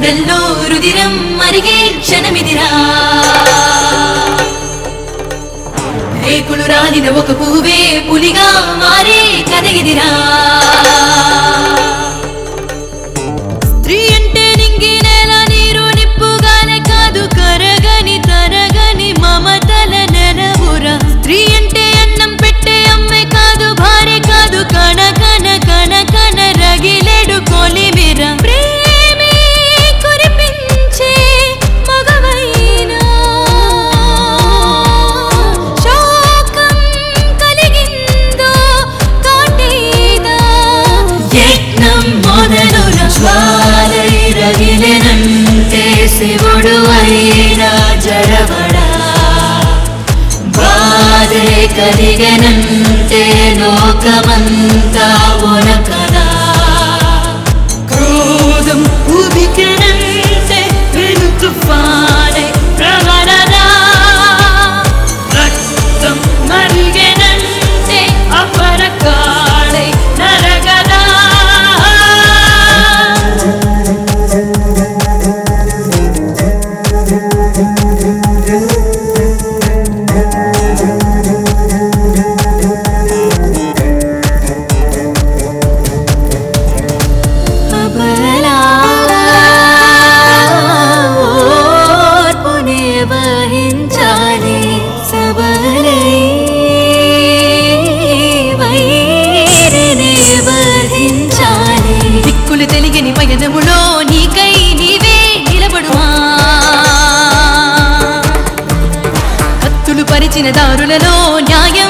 గుండెల్లో రుదిరం మరిగే క్షణమిదిరా రేకులు రాలిన ఒక పువ్వే పులిగా మారే కథ ఇదిరా స్త్రీ అంటే నింగి నేల నీరు నిప్పుగానే కాదు కరగని తరగని మమతల నెలవురా స్త్రీ అంటే అన్నం పెట్టే అమ్మే కాదు భార్య కాదు కణ కణ కణ కణ రగిలేడు కొలిమిరా ప్రేమే కురిపించే మగవైనా శోకం కలిగిందో కాటేదా యజ్ఞం మొదలున జ్వాలై రగిలెనంటే శివుడు అయినా జడబడా బాధే కలిగెనంటే లోకమంతా ఉనకదా క్రోధం ఉబికెనంటే వెను తుఫానే ప్రవరదా రక్తం మరిగెనంటే అపరకాడై నరగదా దిక్కులు తెలియని పయనములో నీకై నీవే నిలబడుమా కత్తులు పరిచిన దారులలో న్యాయం